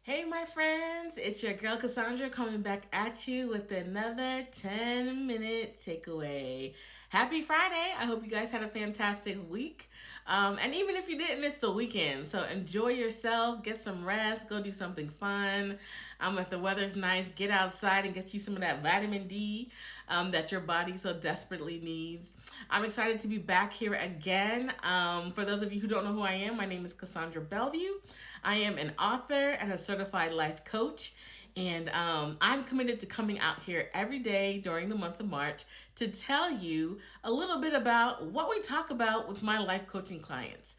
Hey, my friends, it's your girl Cassandra coming back at you with another 10-minute takeaway. Happy Friday! I hope you guys had a fantastic week. And even if you didn't, it's the weekend. So enjoy yourself, get some rest, go do something fun. If the weather's nice, get outside and get you some of that vitamin D that your body so desperately needs. I'm excited to be back here again. For those of you who don't know who I am, my name is Cassandra Bellevue. I am an author and a certified life coach. And I'm committed to coming out here every day during the month of March to tell you a little bit about what we talk about with my life coaching clients.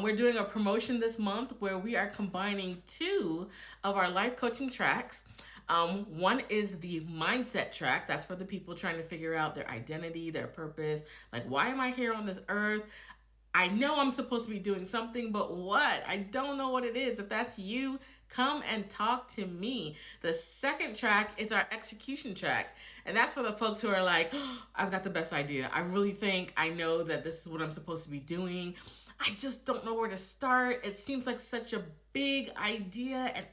We're doing a promotion this month where we are combining two of our life coaching tracks. One is the mindset track. That's for the people trying to figure out their identity, their purpose. Like, why am I here on this earth? I know I'm supposed to be doing something, but what? I don't know what it is. If that's you, come and talk to me. The second track is our execution track. And that's for the folks who are like, oh, I've got the best idea. I really think I know that this is what I'm supposed to be doing. I just don't know where to start. It seems like such a big idea. And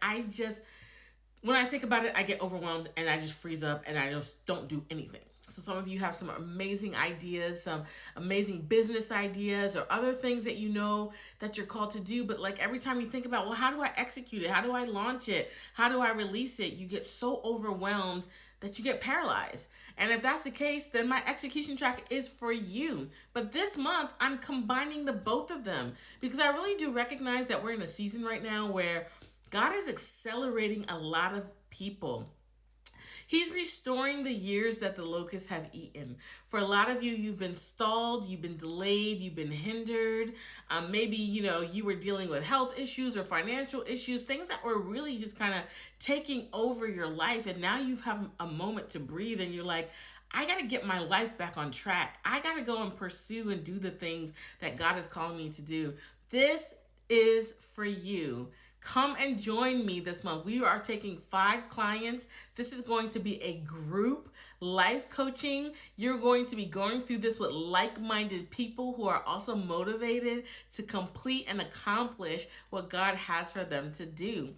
when I think about it, I get overwhelmed and I just freeze up and I just don't do anything. So some of you have some amazing ideas, some amazing business ideas or other things that you know that you're called to do. But like every time you think about, well, how do I execute it? How do I launch it? How do I release it? You get so overwhelmed that you get paralyzed. And if that's the case, then my execution track is for you. But this month, I'm combining the both of them because I really do recognize that we're in a season right now where God is accelerating a lot of people. He's restoring the years that the locusts have eaten. For a lot of you, you've been stalled, you've been delayed, you've been hindered. Maybe, you were dealing with health issues or financial issues, things that were really just kind of taking over your life. And now you've had a moment to breathe and you're like, I got to get my life back on track. I got to go and pursue and do the things that God is calling me to do. This is for you. Come and join me this month. We are taking 5 clients. This is going to be a group life coaching. You're going to be going through this with like-minded people who are also motivated to complete and accomplish what God has for them to do.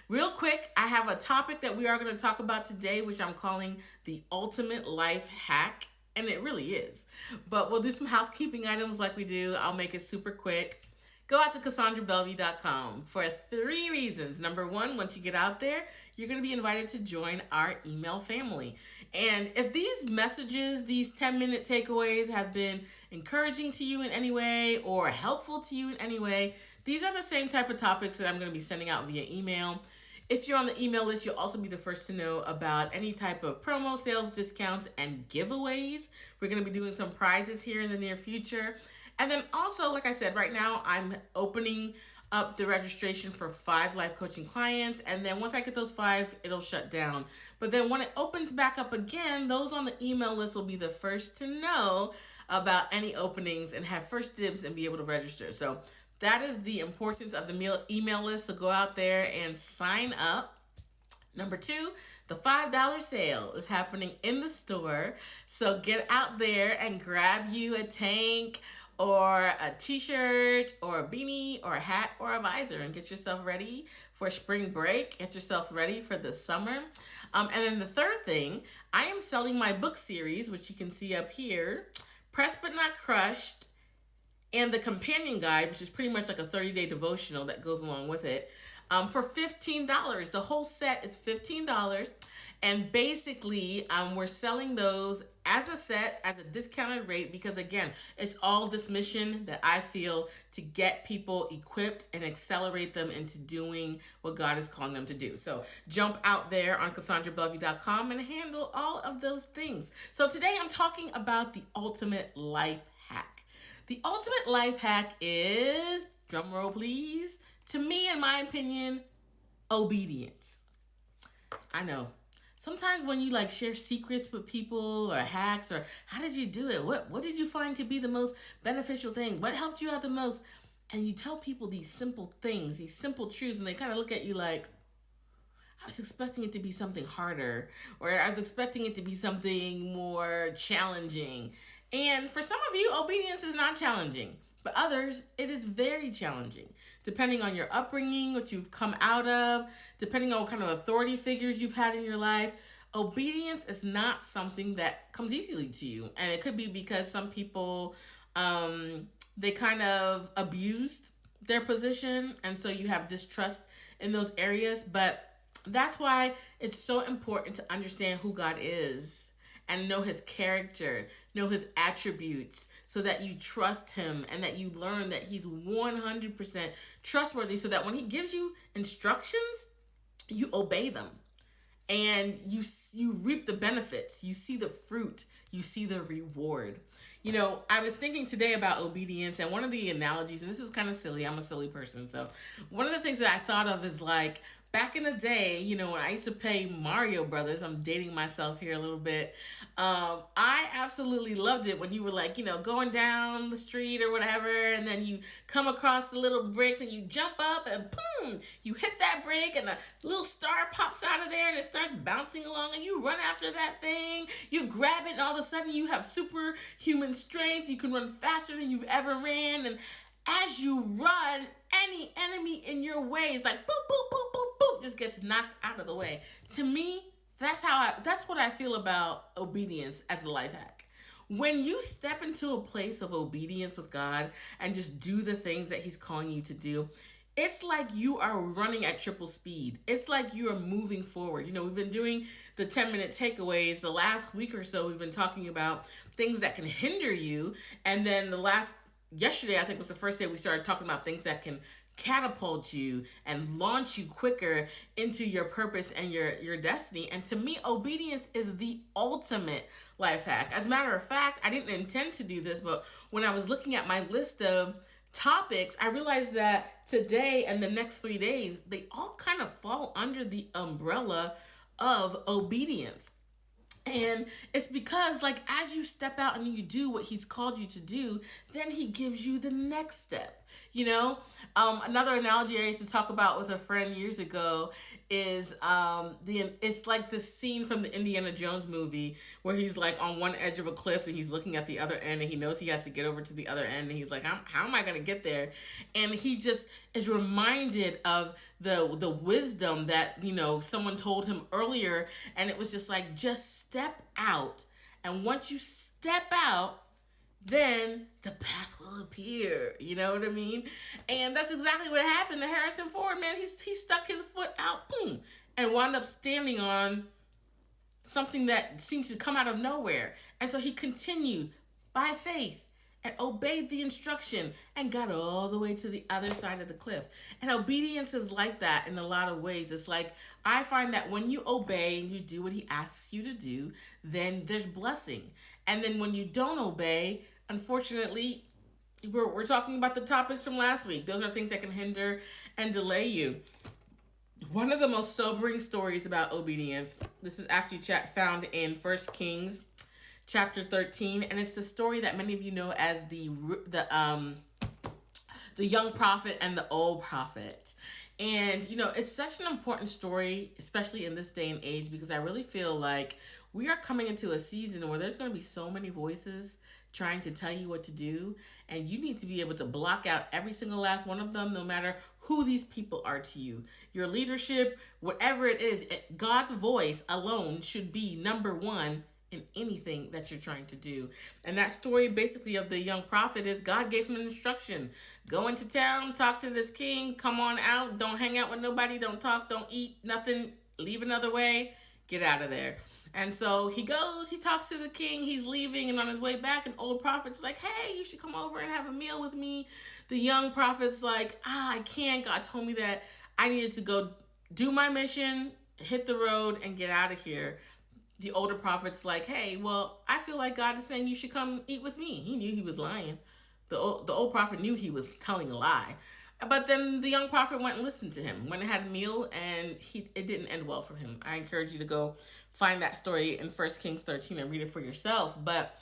Real quick, I have a topic that we are going to talk about today, which I'm calling the ultimate life hack. And it really is. But we'll do some housekeeping items like we do. I'll make it super quick. Go out to CassandraBellevue.com for 3 reasons. Number 1, once you get out there, you're going to be invited to join our email family. And if these messages, these 10-minute takeaways have been encouraging to you in any way or helpful to you in any way, these are the same type of topics that I'm going to be sending out via email. If you're on the email list, you'll also be the first to know about any type of promo, sales, discounts, and giveaways. We're going to be doing some prizes here in the near future. And then also, like I said, right now I'm opening up the registration for 5 life coaching clients. And then once I get those 5, it'll shut down. But then when it opens back up again, those on the email list will be the first to know about any openings and have first dibs and be able to register. So that is the importance of the email list. So go out there and sign up. Number 2, the $5 sale is happening in the store. So get out there and grab you a tank or a t-shirt or a beanie or a hat or a visor and get yourself ready for spring break. Get yourself ready for the summer. And then the third thing, I am selling my book series, which you can see up here, Pressed But Not Crushed, and the companion guide, which is pretty much like a 30-day devotional that goes along with it, for $15. The whole set is $15. And basically, we're selling those as a set, as a discounted rate, because again, it's all this mission that I feel to get people equipped and accelerate them into doing what God is calling them to do. So jump out there on CassandraBellevue.com and handle all of those things. So today I'm talking about the ultimate life hack. The ultimate life hack is, drum roll please, to me, in my opinion, obedience. I know. Sometimes when you share secrets with people or hacks or how did you do it? What did you find to be the most beneficial thing? What helped you out the most? And you tell people these simple things, these simple truths, and they kind of look at you like, I was expecting it to be something harder, or I was expecting it to be something more challenging. And for some of you, obedience is not challenging. But others, it is very challenging. depending on your upbringing, what you've come out of, depending on what kind of authority figures you've had in your life, obedience is not something that comes easily to you. And it could be because some people, they kind of abused their position, and so you have distrust in those areas. But that's why it's so important to understand who God is and know his character, know his attributes, so that you trust him and that you learn that he's 100% trustworthy, so that when he gives you instructions, you obey them and you reap the benefits, you see the fruit, you see the reward. I was thinking today about obedience, and one of the analogies, and this is kind of silly, I'm a silly person, so one of the things that I thought of is like back in the day, when I used to play Mario Brothers. I'm dating myself here a little bit. I absolutely loved it when you were like, going down the street or whatever, and then you come across the little bricks and you jump up and boom, you hit that brick and a little star pops out of there and it starts bouncing along and you run after that thing. You grab it and all of a sudden you have superhuman strength. You can run faster than you've ever ran, and as you run, any enemy in your way is like boop, boop, boop, boop, boop, just gets knocked out of the way. To me, that's what I feel about obedience as a life hack. When you step into a place of obedience with God and just do the things that he's calling you to do, it's like you are running at triple speed. It's like you are moving forward. We've been doing the 10-minute takeaways. The last week or so, we've been talking about things that can hinder you. And then yesterday, I think, was the first day we started talking about things that can catapult you and launch you quicker into your purpose and your destiny. And to me, obedience is the ultimate life hack. As a matter of fact, I didn't intend to do this, but when I was looking at my list of topics, I realized that today and the next 3 days, they all kind of fall under the umbrella of obedience. And it's because, as you step out and you do what he's called you to do, then he gives you the next step. Another analogy I used to talk about with a friend years ago is it's like this scene from the Indiana Jones movie where he's like on one edge of a cliff and he's looking at the other end and he knows he has to get over to the other end, and he's like, how am I going to get there? And he just is reminded of the wisdom that someone told him earlier, and it was just like, just step out, and once you step out, then the path will appear. You know what I mean? And that's exactly what happened to Harrison Ford, man. He stuck his foot out, boom, and wound up standing on something that seemed to come out of nowhere. And so he continued by faith and obeyed the instruction and got all the way to the other side of the cliff. And obedience is like that in a lot of ways. It's like, I find that when you obey and you do what he asks you to do, then there's blessing. And then when you don't obey, unfortunately, we're talking about the topics from last week. Those are things that can hinder and delay you. One of the most sobering stories about obedience, this is actually found in 1 Kings chapter 13, and it's the story that many of you know as the young prophet and the old prophet. And it's such an important story, especially in this day and age, because I really feel like we are coming into a season where there's going to be so many voices trying to tell you what to do, and you need to be able to block out every single last one of them, no matter who these people are to you. Your leadership, whatever it is, God's voice alone should be number one in anything that you're trying to do. And that story basically of the young prophet is God gave him an instruction. Go into town, talk to this king, come on out, don't hang out with nobody, don't talk, don't eat, nothing, leave another way, get out of there. And so he goes, he talks to the king, he's leaving, and on his way back, an old prophet's like, hey, you should come over and have a meal with me. The young prophet's like, I can't. God told me that I needed to go do my mission, hit the road, and get out of here. The older prophet's like, hey, well, I feel like God is saying you should come eat with me. He knew he was lying. The old prophet knew he was telling a lie. But then the young prophet went and listened to him, went and had a meal, and it didn't end well for him. I encourage you to go find that story in 1 Kings 13 and read it for yourself. But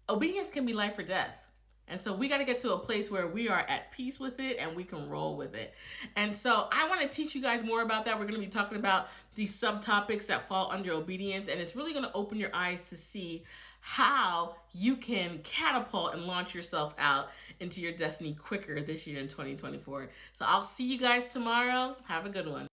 obedience can be life or death. And so we got to get to a place where we are at peace with it and we can roll with it. And so I want to teach you guys more about that. We're going to be talking about these subtopics that fall under obedience, and it's really going to open your eyes to see how you can catapult and launch yourself out into your destiny quicker this year in 2024. So I'll see you guys tomorrow. Have a good one.